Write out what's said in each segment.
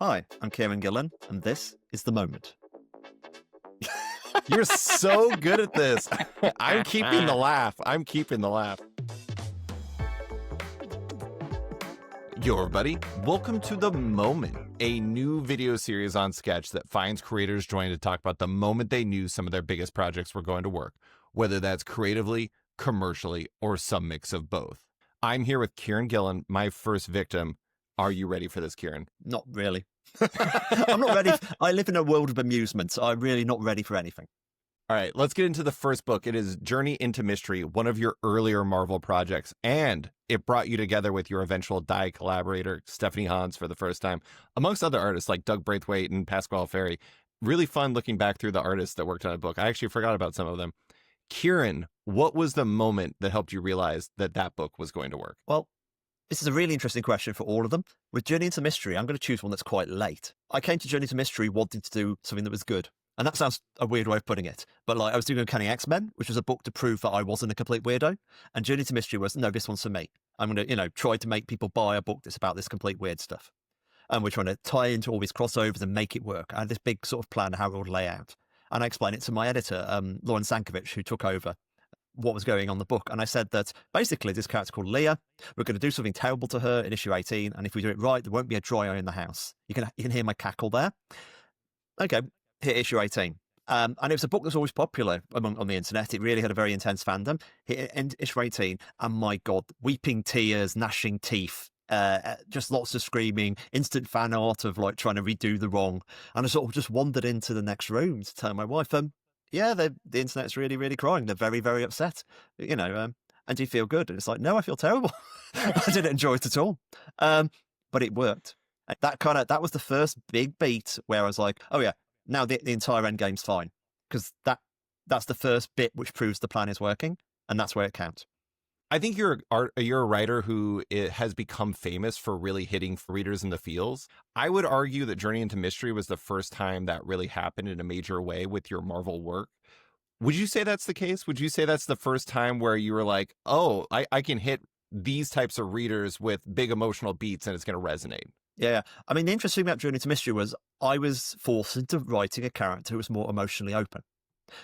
Hi, I'm Kieron Gillen, and this is The Moment. You're so good at this. I'm keeping the laugh. Yo, everybody. Welcome to The Moment, a new video series on Sketch that finds creators joining to talk about the moment they knew some of their biggest projects were going to work, whether that's creatively, commercially, or some mix of both. I'm here with Kieron Gillen, my first victim. Are you ready for this, Kieron? Not really. I'm not ready. I live in a world of amusement, so I'm really not ready for anything. All right, let's get into the first book. It is Journey into Mystery, one of your earlier Marvel projects, and it brought you together with your eventual Die collaborator, Stephanie Hans, for the first time, amongst other artists like Doug Braithwaite and Pasquale Ferry. Really fun looking back through the artists that worked on a book. I actually forgot about some of them. Kieron, what was the moment that helped you realize that that book was going to work? Well, this is a really interesting question for all of them. With Journey into Mystery, I'm going to choose one that's quite late. I came to Journey into Mystery wanting to do something that was good. And that sounds a weird way of putting it. But like I was doing Uncanny X-Men, which was a book to prove that I wasn't a complete weirdo. And Journey to Mystery was, no, this one's for me. I'm going to, try to make people buy a book that's about this complete weird stuff. And we're trying to tie into all these crossovers and make it work. I had this big sort of plan of how it would lay out. And I explained it to my editor, Lauren Sankovic, who took over what was going on the book. And I said that basically this character called Leah, we're going to do something terrible to her in issue 18. And if we do it right, there won't be a dry eye in the house. You can hear my cackle there. Okay, hit issue 18. And it was a book that was always popular on the internet. It really had a very intense fandom. Hit issue 18, and my God, weeping tears, gnashing teeth, just lots of screaming, instant fan art of like trying to redo the wrong. And I sort of just wandered into the next room to tell my wife, yeah, the internet's really, really crying. They're very, very upset, and do you feel good? And it's like, no, I feel terrible. I didn't enjoy it at all. But it worked. That was the first big beat where I was like, oh yeah, now the entire end game's fine. Because that's the first bit which proves the plan is working. And that's where it counts. I think you're a writer who has become famous for really hitting readers in the feels. I would argue that Journey into Mystery was the first time that really happened in a major way with your Marvel work. Would you say that's the case? Would you say that's the first time where you were like, oh, I can hit these types of readers with big emotional beats and it's going to resonate? Yeah. I mean, the interesting thing about Journey to Mystery was I was forced into writing a character who was more emotionally open.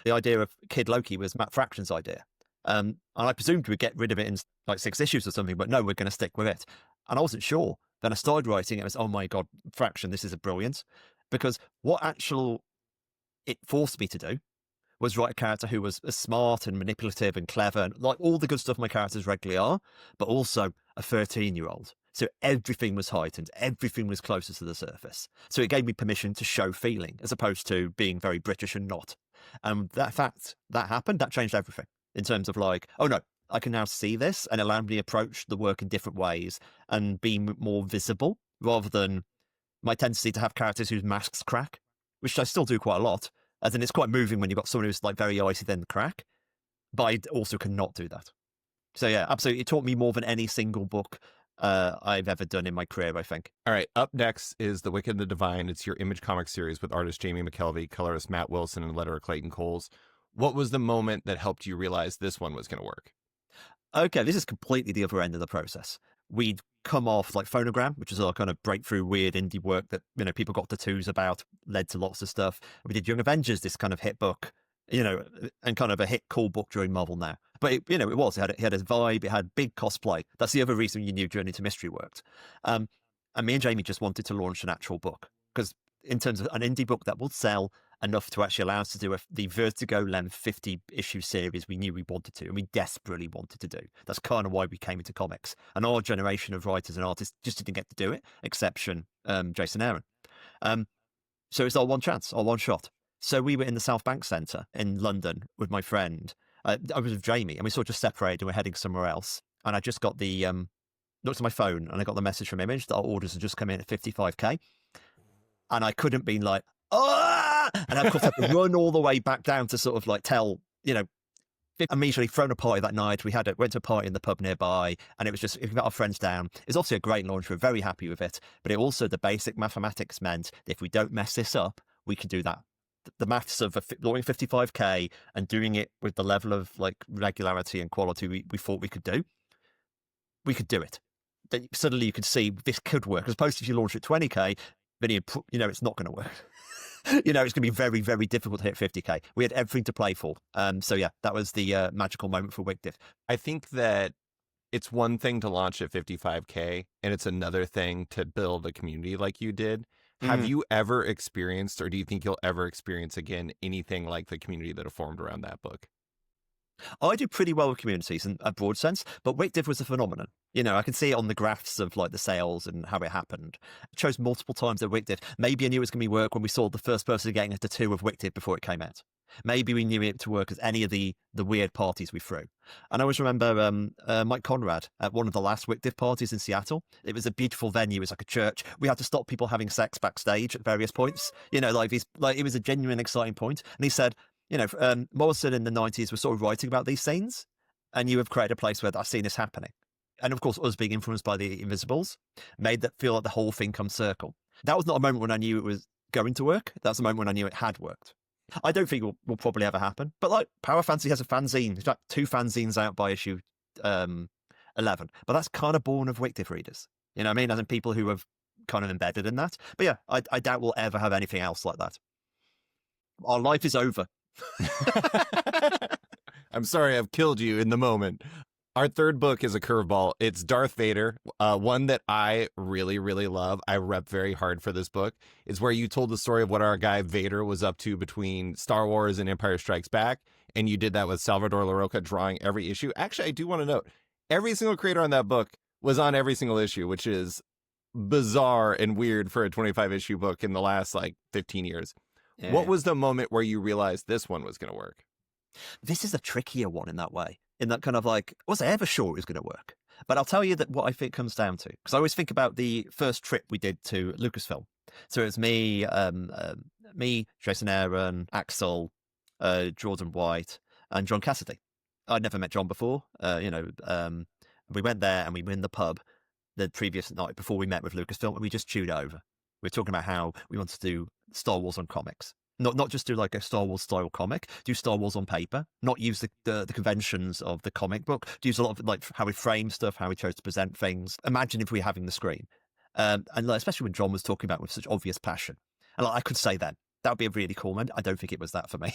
The idea of Kid Loki was Matt Fraction's idea. And I presumed we'd get rid of it in like 6 issues or something, but no, we're going to stick with it. And I wasn't sure. Then I started writing. It was, oh my God, Fraction, this is a brilliance. Because what it forced me to do was write a character who was as smart and manipulative and clever, and like all the good stuff my characters regularly are, but also a 13-year-old. So everything was heightened. Everything was closer to the surface. So it gave me permission to show feeling as opposed to being very British and not. And that happened, that changed everything. In terms of like, oh no, I can now see this and allow me to approach the work in different ways and be more visible rather than my tendency to have characters whose masks crack, which I still do quite a lot. As in, it's quite moving when you've got someone who's like very icy then crack, but I also cannot do that. So yeah, absolutely. It taught me more than any single book I've ever done in my career, I think. All right, up next is The Wicked and the Divine. It's your Image Comics series with artist Jamie McKelvey, colorist Matt Wilson, and letterer Clayton Coles. What was the moment that helped you realize this one was going to work? Okay, this is completely the other end of the process. We'd come off like Phonogram, which is our kind of breakthrough weird indie work that, people got tattoos about, led to lots of stuff. We did Young Avengers, this kind of hit book, and kind of a hit cool book during Marvel now. But it had a vibe, it had big cosplay. That's the other reason you knew Journey to Mystery worked. And me and Jamie just wanted to launch an actual book because in terms of an indie book that will sell enough to actually allow us to do the Vertigo length 50-issue series we knew we wanted to, and we desperately wanted to do. That's kind of why we came into comics. And our generation of writers and artists just didn't get to do it, exception Jason Aaron. So it's our one chance, our one shot. So we were in the South Bank Centre in London with my friend. I was with Jamie, and we sort of just separated and we're heading somewhere else. And I just got looked at my phone and I got the message from Image that our orders had just come in at 55k. And I couldn't be like, oh! And of course I had to run all the way back down to sort of like tell, immediately thrown a party that night. We went to a party in the pub nearby, and it was just, we got our friends down. It's obviously a great launch. We're very happy with it. But it also, the basic mathematics meant that if we don't mess this up, we can do that. The maths of launching 55k and doing it with the level of like regularity and quality we thought we could do it. Then suddenly you could see this could work. As opposed to if you launch at 20k, Vinny, it's not going to work. It's going to be very, very difficult to hit 50k. We had everything to play for. So yeah, that was the magical moment for Wigdiff. I think that it's one thing to launch at 55k, and it's another thing to build a community like you did. Have you ever experienced, or do you think you'll ever experience again, anything like the community that have formed around that book? I do pretty well with communities in a broad sense, but Wigdiff was a phenomenon. I can see it on the graphs of like the sales and how it happened. I chose multiple times at Wigdiff. Maybe I knew it was going to be work when we saw the first person getting a tattoo of Wigdiff before it came out. Maybe we knew it to work as any of the weird parties we threw. And I always remember Mike Conrad at one of the last Wigdiff parties in Seattle. It was a beautiful venue. It was like a church. We had to stop people having sex backstage at various points. It was a genuine exciting point. And he said, Morrison in the 90s was sort of writing about these scenes, and you have created a place where I've seen this happening. And of course, us being influenced by the Invisibles made that feel like the whole thing come circle. That was not a moment when I knew it was going to work. That's a moment when I knew it had worked. I don't think it will probably ever happen. But like Power Fantasy has a fanzine. There's like 2 fanzines out by issue 11. But that's kind of born of Wigdiff readers. You know what I mean? As in people who have kind of embedded in that. But yeah, I doubt we'll ever have anything else like that. Our life is over. I'm sorry I've killed you in the moment. Our third book is a curveball. It's Darth Vader, one that I really, really love. I rep very hard for this book. It's where you told the story of what our guy Vader was up to between Star Wars and Empire Strikes Back, and you did that with Salvador Larroca drawing every issue. Actually, I do want to note, every single creator on that book was on every single issue, which is bizarre and weird for a 25-issue book in the last, 15 years. Yeah. What was the moment where you realized this one was going to work? This is a trickier one in that way. In that kind of was I ever sure it was going to work? But I'll tell you that what I think comes down to, because I always think about the first trip we did to Lucasfilm. So it was me, Jason Aaron, Axel, Jordan White, and John Cassidy. I'd never met John before. We went there and we were in the pub the previous night before we met with Lucasfilm, and we just chewed over. We were talking about how we wanted to do Star Wars on comics. Not just do like a Star Wars style comic, do Star Wars on paper, not use the conventions of the comic book, do use a lot of how we frame stuff, how we chose to present things. Imagine if we were having the screen. And especially when John was talking about it with such obvious passion. And I could say then, that would be a really cool moment. I don't think it was that for me.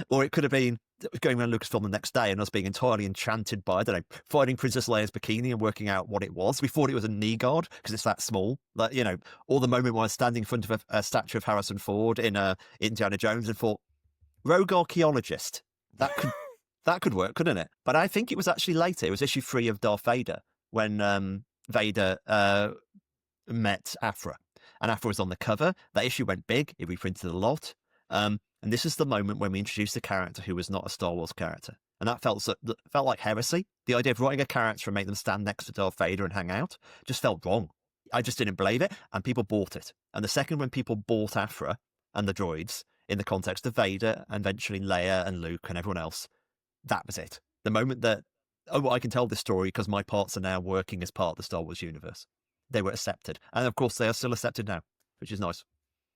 Or it could have been going around Lucasfilm the next day and us being entirely enchanted by, I don't know, finding Princess Leia's bikini and working out what it was. We thought it was a knee guard because it's that small. Or the moment when I was standing in front of a statue of Harrison Ford in Indiana Jones and thought, rogue archaeologist. That could work, couldn't it? But I think it was actually later. It was issue 3 of Darth Vader when Vader met Aphra. And Aphra was on the cover. That issue went big. It reprinted a lot. And this is the moment when we introduced a character who was not a Star Wars character. And that felt like heresy. The idea of writing a character and make them stand next to Darth Vader and hang out just felt wrong. I just didn't believe it, and people bought it. And the second when people bought Aphra and the droids in the context of Vader and eventually Leia and Luke and everyone else, that was it. The moment that, I can tell this story because my parts are now working as part of the Star Wars universe. They were accepted. And of course, they are still accepted now, which is nice.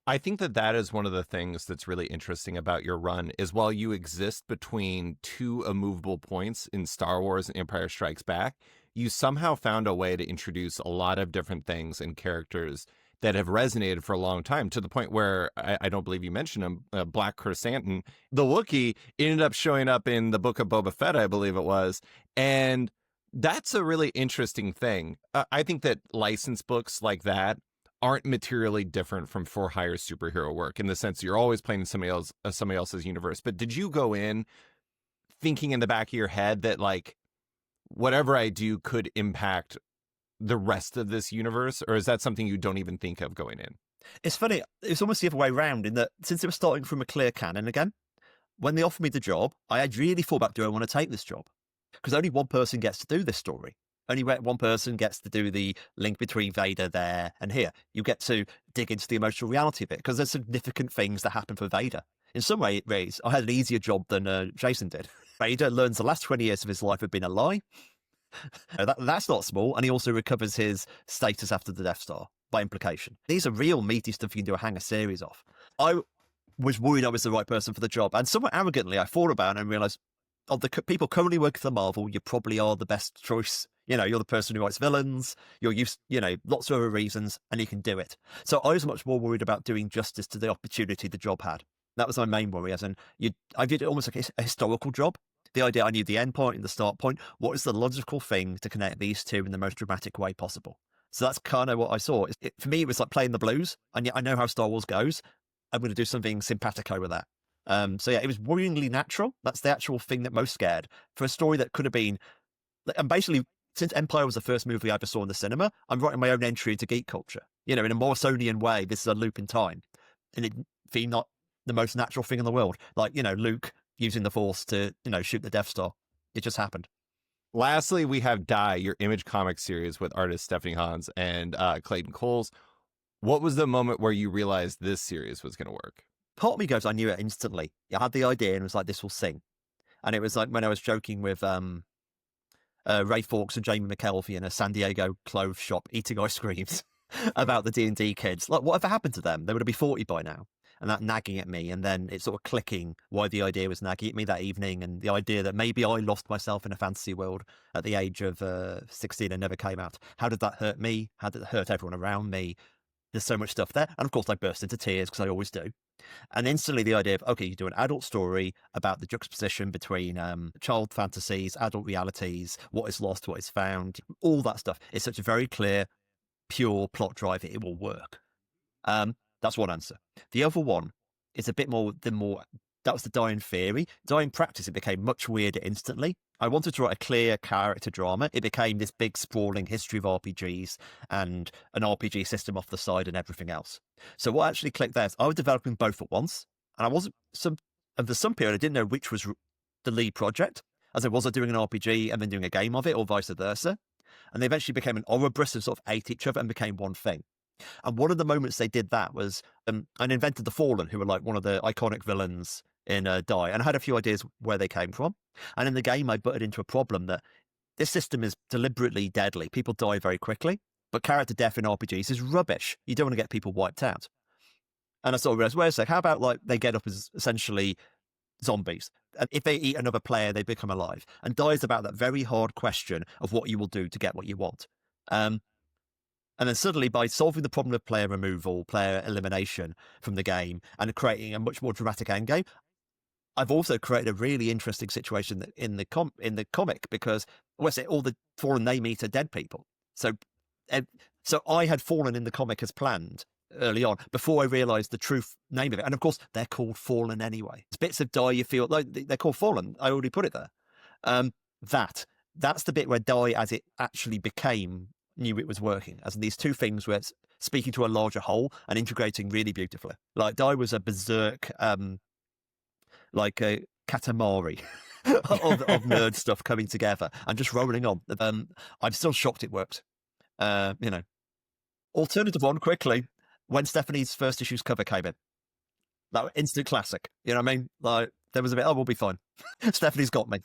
I think that is one of the things that's really interesting about your run is while you exist between 2 immovable points in Star Wars and Empire Strikes Back, you somehow found a way to introduce a lot of different things and characters that have resonated for a long time, to the point where I don't believe you mentioned him, Black Chrysanthemum, the Wookiee, ended up showing up in the Book of Boba Fett, I believe it was. And that's a really interesting thing. I think that licensed books like that aren't materially different from for-hire superhero work in the sense you're always playing somebody else's universe. But did you go in thinking in the back of your head that whatever I do could impact the rest of this universe? Or is that something you don't even think of going in? It's funny. It's almost the other way around in that since it was starting from a clear canon again, when they offered me the job, I had really thought about, do I want to take this job? Because only one person gets to do this story. Only one person gets to do the link between Vader there and here. You get to dig into the emotional reality of it because there's significant things that happen for Vader. In some ways, I had an easier job than Jason did. Vader learns the last 20 years of his life have been a lie. That's not small. And he also recovers his status after the Death Star by implication. These are real meaty stuff you can do a hanger series of. I was worried I was the right person for the job. And somewhat arrogantly, I thought about it and realized of the people currently working for Marvel, you probably are the best choice. You know, you're the person who writes villains, you're used, you know, lots of other reasons, and you can do it. So I was much more worried about doing justice to the opportunity the job had. That was my main worry, as in, I did it almost like a historical job. The idea I knew the end point and the start point. What is the logical thing to connect these two in the most dramatic way possible? So that's kind of what I saw. For me, it was like playing the blues, and yet I know how Star Wars goes. I'm going to do something simpatico with that. So yeah, it was worryingly natural. That's the actual thing that most scared. For a story that could have been, and basically, since Empire was the first movie I ever saw in the cinema, I'm writing my own entry into geek culture. You know, in a Morrisonian way, this is a loop in time. And it being not the most natural thing in the world. Like, you know, Luke using the Force to, you know, shoot the Death Star. It just happened. Lastly, we have Die, your Image comic series with artists Stephanie Hans and Clayton Coles. What was the moment where you realized this series was going to work? Part of me goes, I knew it instantly. I had the idea and was like, this will sing. And it was like when I was joking with Ray Fawkes and Jamie McKelvey in a San Diego clothes shop eating ice creams about the D&D kids. Like, whatever happened to them? They would be 40 by now. And that nagging at me, and then it's sort of clicking why the idea was nagging at me that evening, and the idea that maybe I lost myself in a fantasy world at the age of 16 and never came out. How did that hurt me? How did it hurt everyone around me? There's so much stuff there. And of course, I burst into tears because I always do. And instantly the idea of, okay, you do an adult story about the juxtaposition between child fantasies, adult realities, what is lost, what is found, all that stuff. It's such a very clear, pure plot driver. It will work. That's one answer. The other one is a bit more, that was the Die in theory. Die in practice, it became much weirder instantly. I wanted to write a clear character drama. It became this big sprawling history of RPGs and an RPG system off the side and everything else. So what actually clicked there is I was developing both at once, and I wasn't there's some period I didn't know which was the lead project, as I was doing an RPG and then doing a game of it, or vice versa. And they eventually became an Ouroboros and sort of ate each other and became one thing. And one of the moments they did that was I invented the Fallen, who were like one of the iconic villains in Die, and I had a few ideas where they came from. And in the game, I butted into a problem that this system is deliberately deadly. People die very quickly, but character death in RPGs is rubbish. You don't want to get people wiped out. And I sort of realized, wait a sec, how about like they get up as essentially zombies? And if they eat another player, they become alive. And Die is about that very hard question of what you will do to get what you want. And then suddenly, by solving the problem of player removal, player elimination from the game, and creating a much more dramatic endgame, I've also created a really interesting situation in the comic, because all the Fallen they meet are dead people. So I had Fallen in the comic as planned early on, before I realised the true name of it. And of course, they're called Fallen anyway. It's bits of Die you feel like they're called Fallen. I already put it there. That's the bit where Die, as it actually became, knew it was working, as in these two things where it's speaking to a larger whole and integrating really beautifully. Like Die was a berserk, like a Katamari of nerd stuff coming together and just rolling on. I'm still shocked it worked. Alternative one, quickly, when Stephanie's first issue's cover came in. That was instant classic. You know what I mean? Like, there was a bit, we'll be fine. Stephanie's got me.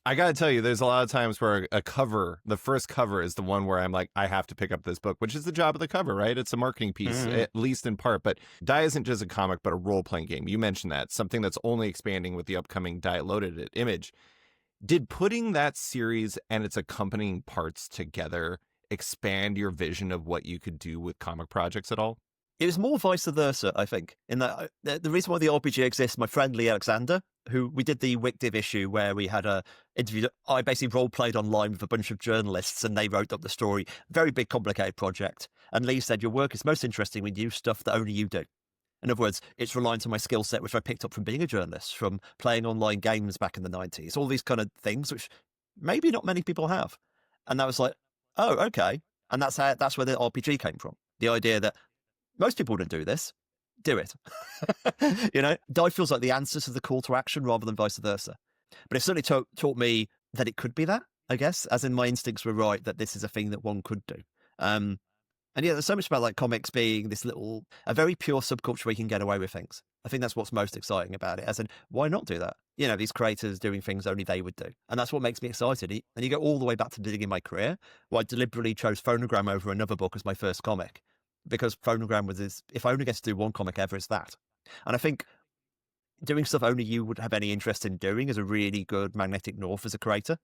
I got to tell you, there's a lot of times where the first cover is the one where I'm like, I have to pick up this book, which is the job of the cover, right? It's a marketing piece, at least in part. But Die isn't just a comic, but a role-playing game. You mentioned that, something that's only expanding with the upcoming Die Loaded at Image. Did putting that series and its accompanying parts together expand your vision of what you could do with comic projects at all? It was more vice versa, I think. In that the reason why the RPG exists, my friend Lee Alexander, who we did the Wikdiv issue where we had a interview. I basically role played online with a bunch of journalists, and they wrote up the story. Very big, complicated project. And Lee said, "Your work is most interesting when you do stuff that only you do." In other words, it's reliant on my skill set, which I picked up from being a journalist, from playing online games back in the 90s, all these kind of things, which maybe not many people have. And that was like, oh, okay. And that's where the RPG came from. The idea that most people wouldn't do this. Do it. Die feels like the answer to the call to action rather than vice versa. But it certainly taught me that it could be that, I guess, as in my instincts were right, that this is a thing that one could do. And yeah, there's so much about like comics being a very pure subculture where you can get away with things. I think that's what's most exciting about it, as in, why not do that? These creators doing things only they would do. And that's what makes me excited. And you go all the way back to the beginning of my career, where I deliberately chose Phonogram over another book as my first comic. Because Phonogram was if I only get to do one comic ever, it's that. And I think doing stuff only you would have any interest in doing is a really good magnetic north as a creator.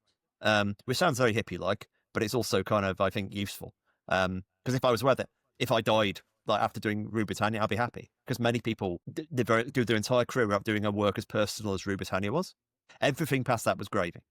Which sounds very hippie-like, but it's also kind of, I think, useful. Because if I was worth it, if I died like after doing Rue Britannia, I'd be happy. Because many people do their entire career without doing a work as personal as Rue Britannia was. Everything past that was gravy.